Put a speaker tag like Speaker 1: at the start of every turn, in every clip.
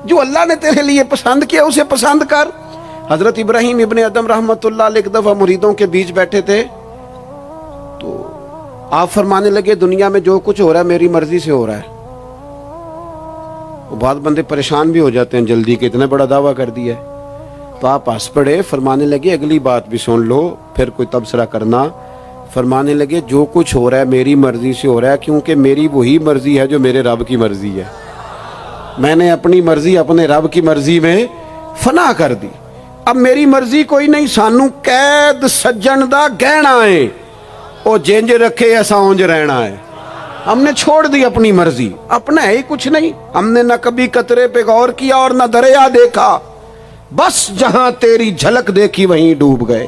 Speaker 1: جو اللہ نے تیرے لیے پسند کیا اسے پسند کر۔ حضرت ابراہیم ابن ادم رحمۃ اللہ علیہ ایک دفعہ مریدوں کے بیچ بیٹھے تھے تو آپ فرمانے لگے دنیا میں جو کچھ ہو رہا ہے میری مرضی سے ہو رہا ہے۔ بعض بندے پریشان بھی ہو جاتے ہیں جلدی کہ اتنا بڑا دعویٰ کر دیا ہے، تو آپ ہنس پڑے، فرمانے لگے اگلی بات بھی سن لو پھر کوئی تبصرہ کرنا۔ فرمانے لگے جو کچھ ہو رہا ہے میری مرضی سے ہو رہا ہے، کیونکہ میری وہی مرضی ہے جو میرے رب کی مرضی ہے۔ میں نے اپنی مرضی اپنے رب کی مرضی میں فنا کر دی۔ اب میری مرضی کوئی نہیں، سانو قید سجن دا گہنا ہے، او جنج رکھے ایسا اونج رہنا ہے۔ ہم نے چھوڑ دی اپنی مرضی، اپنا ہے ہی کچھ نہیں۔ ہم نے نہ کبھی قطرے پہ غور کیا اور نہ دریا دیکھا، بس جہاں تیری جھلک دیکھی وہیں ڈوب گئے۔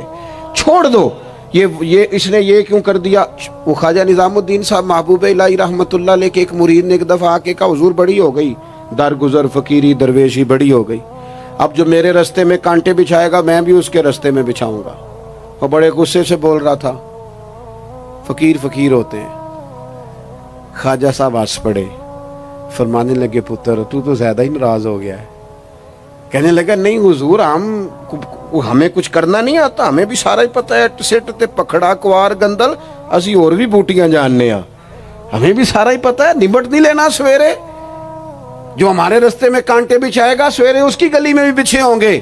Speaker 1: چھوڑ دو یہ اس نے یہ کیوں کر دیا۔ وہ خواجہ نظام الدین صاحب محبوب الہی رحمۃ اللہ علیہ کے ایک مرید نے ایک دفعہ آ کے کہا حضور بڑی ہو گئی درگزر فقیری درویشی بڑی ہو گئی، اب جو میرے رستے میں کانٹے بچھائے گا میں بھی اس کے رستے میں بچھاؤں گا۔ وہ بڑے غصے سے بول رہا تھا، فقیر فقیر ہوتے ہیں۔ خواجہ صاحب ہنس پڑے، فرمانے لگے پتر تو زیادہ ہی ناراض ہو گیا ہے۔ کہنے لگا نہیں حضور ہمیں کچھ کرنا نہیں آتا، ہمیں بھی سارا ہی پتہ ہے، سٹ تے پکھڑا کوار گندل اسی اور بھی بوٹیاں جاننے ہاں، ہمیں بھی سارا ہی پتہ ہے، نمٹ نہیں لینا سویرے۔ جو ہمارے رستے میں کانٹے بچھائے گا سویرے اس کی گلی میں بھی بچھے ہوں گے۔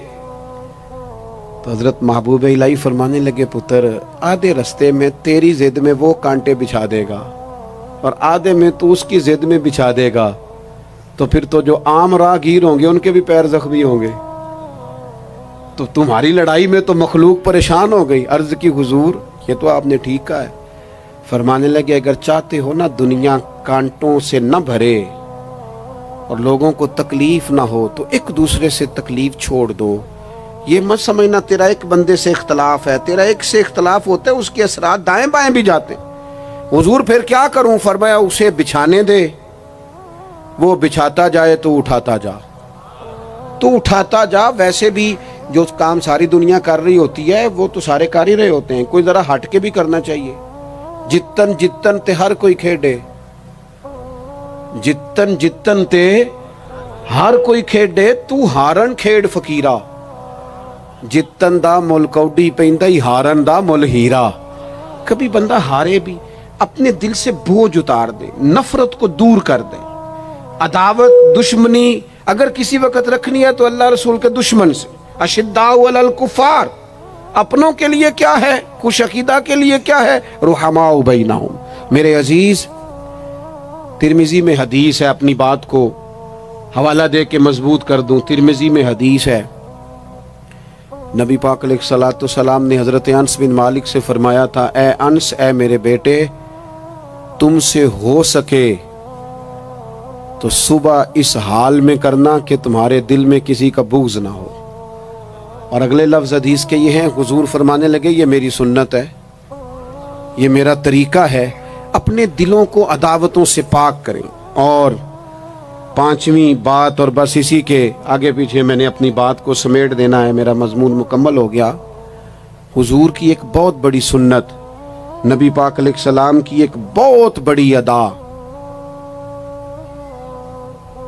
Speaker 1: تو حضرت محبوب الہی فرمانے لگے پتر آدھے رستے میں تیری ضد میں وہ کانٹے بچھا دے گا اور آدھے میں تو اس کی ضد میں بچھا دے گا، تو پھر تو جو عام راہگیر ہوں گے ان کے بھی پیر زخمی ہوں گے۔ تو تمہاری لڑائی میں تو مخلوق پریشان ہو گئی۔ عرض کی حضور یہ تو آپ نے ٹھیک کہا ہے۔ فرمانے لگے اگر چاہتے ہو نا دنیا کانٹوں سے نہ بھرے اور لوگوں کو تکلیف نہ ہو تو ایک دوسرے سے تکلیف چھوڑ دو۔ یہ مت سمجھنا تیرا ایک بندے سے اختلاف ہے، تیرا ایک سے اختلاف ہوتا ہے اس کے اثرات دائیں بائیں بھی جاتے ہیں۔ حضور پھر کیا کروں؟ فرمایا اسے بچھانے دے، وہ بچھاتا جائے تو اٹھاتا جا، تو اٹھاتا جا۔ ویسے بھی جو کام ساری دنیا کر رہی ہوتی ہے وہ تو سارے کر ہی رہے ہوتے ہیں، کوئی ذرا ہٹ کے بھی کرنا چاہیے۔ جتن جتن تے ہر کوئی کھیڈے، جتن جتن تے ہر کوئی کھیڈے، تو ہارن کھیڈ فقیرا، جتن دا مل کوڈی پیندا ہی ہارن دا مل ہیرا۔ کبھی بندہ ہارے بھی اپنے دل سے بوجھ اتار دے، نفرت کو دور کر دے۔ عداوت دشمنی اگر کسی وقت رکھنی ہے تو اللہ رسول کے دشمن سے۔ اشداء علی الکفار، اپنوں کے لیے کیا ہے، خوش عقیدہ کے لیے کیا ہے، رحماء بینہم۔ میرے عزیز ترمذی میں حدیث ہے، اپنی بات کو حوالہ دے کے مضبوط کر دوں۔ ترمذی میں حدیث ہے، نبی پاک علیہ الصلوۃ والسلام نے حضرت انس بن مالک سے فرمایا تھا، اے انس اے میرے بیٹے تم سے ہو سکے تو صبح اس حال میں کرنا کہ تمہارے دل میں کسی کا بغض نہ ہو۔ اور اگلے لفظ حدیث کے یہ ہیں، حضور فرمانے لگے یہ میری سنت ہے، یہ میرا طریقہ ہے، اپنے دلوں کو عداوتوں سے پاک کریں۔ اور پانچویں بات، اور بس اسی کے آگے پیچھے میں نے اپنی بات کو سمیٹ دینا ہے، میرا مضمون مکمل ہو گیا۔ حضور کی ایک بہت بڑی سنت، نبی پاک علیہ السلام کی ایک بہت بڑی ادا،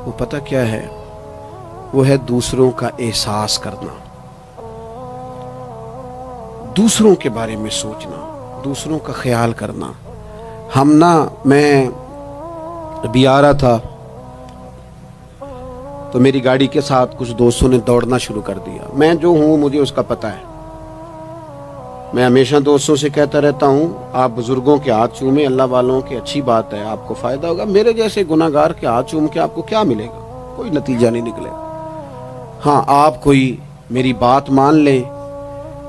Speaker 1: وہ پتہ کیا ہے؟ وہ ہے دوسروں کا احساس کرنا، دوسروں کے بارے میں سوچنا، دوسروں کا خیال کرنا۔ میں ابھی آ رہا تھا تو میری گاڑی کے ساتھ کچھ دوستوں نے دوڑنا شروع کر دیا۔ میں جو ہوں مجھے اس کا پتہ ہے، میں ہمیشہ دوستوں سے کہتا رہتا ہوں آپ بزرگوں کے ہاتھ چومیں، اللہ والوں کی اچھی بات ہے، آپ کو فائدہ ہوگا۔ میرے جیسے گناہ گار کے ہاتھ چوم کے آپ کو کیا ملے گا؟ کوئی نتیجہ نہیں نکلے گا۔ ہاں آپ کوئی میری بات مان لیں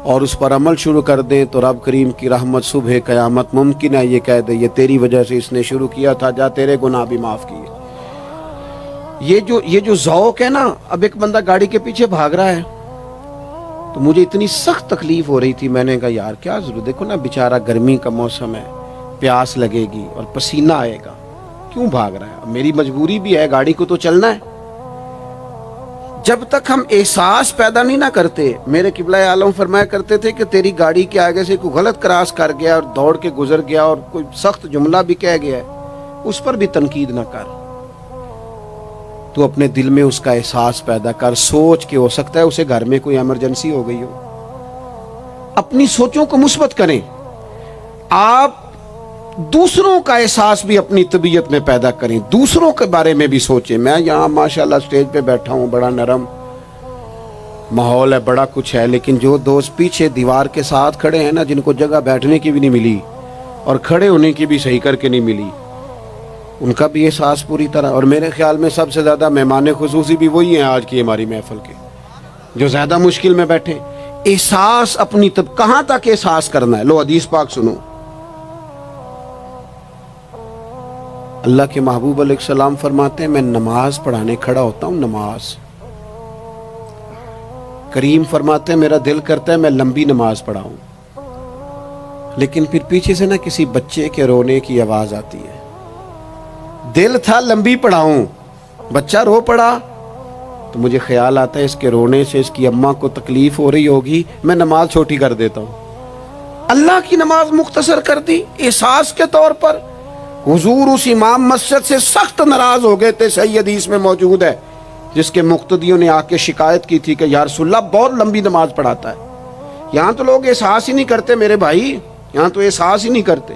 Speaker 1: اور اس پر عمل شروع کر دیں تو رب کریم کی رحمت صبح قیامت ممکن ہے یہ کہہ دے یہ تیری وجہ سے اس نے شروع کیا تھا، جا تیرے گناہ بھی معاف کیے۔ یہ جو ذوق ہے نا، اب ایک بندہ گاڑی کے پیچھے بھاگ رہا ہے تو مجھے اتنی سخت تکلیف ہو رہی تھی، میں نے کہا یار کیا ضرورت، دیکھو نا بیچارہ گرمی کا موسم ہے، پیاس لگے گی اور پسینہ آئے گا، کیوں بھاگ رہا ہے؟ میری مجبوری بھی ہے، گاڑی کو تو چلنا ہے۔ جب تک ہم احساس پیدا نہیں نہ کرتے، میرے قبلہ عالم فرمایا کرتے تھے کہ تیری گاڑی کے آگے سے کوئی غلط کراس کر گیا اور دوڑ کے گزر گیا اور کوئی سخت جملہ بھی کہہ گیا ہے، اس پر بھی تنقید نہ کر، تو اپنے دل میں اس کا احساس پیدا کر، سوچ کے ہو سکتا ہے اسے گھر میں کوئی ایمرجنسی ہو گئی ہو. اپنی سوچوں کو مثبت کریں. آپ دوسروں کا احساس بھی اپنی طبیعت میں پیدا کریں، دوسروں کے بارے میں بھی سوچیں. میں یہاں ماشاءاللہ اسٹیج پہ بیٹھا ہوں، بڑا نرم ماحول ہے، بڑا کچھ ہے، لیکن جو دوست پیچھے دیوار کے ساتھ کھڑے ہیں نا، جن کو جگہ بیٹھنے کی بھی نہیں ملی اور کھڑے ہونے کی بھی صحیح کر کے نہیں ملی، ان کا بھی احساس پوری طرح. اور میرے خیال میں سب سے زیادہ مہمان خصوصی بھی وہی ہیں آج کی ہماری محفل کے، جو زیادہ مشکل میں بیٹھے. احساس اپنی کہاں تک احساس کرنا ہے؟ لو حدیث پاک سنو. اللہ کے محبوب علیہ السلام فرماتے ہیں میں نماز پڑھانے کھڑا ہوتا ہوں، نماز. کریم فرماتے ہیں میرا دل کرتا ہے میں لمبی نماز پڑھاؤں، لیکن پھر پیچھے سے نہ کسی بچے کے رونے کی آواز آتی ہے. دل تھا لمبی پڑھاؤں، بچہ رو پڑا تو مجھے خیال آتا ہے اس کے رونے سے اس کی اماں کو تکلیف ہو رہی ہوگی، میں نماز چھوٹی کر دیتا ہوں. اللہ کی نماز مختصر کر دی احساس کے طور پر. حضور اس امام مسجد سے سخت ناراض ہو گئے تھے، صحیح حدیث میں موجود ہے، جس کے مقتدیوں نے آ کے شکایت کی تھی کہ یا رسول اللہ بہت لمبی نماز پڑھاتا ہے. یہاں تو لوگ احساس ہی نہیں کرتے میرے بھائی، یہاں تو احساس ہی نہیں کرتے.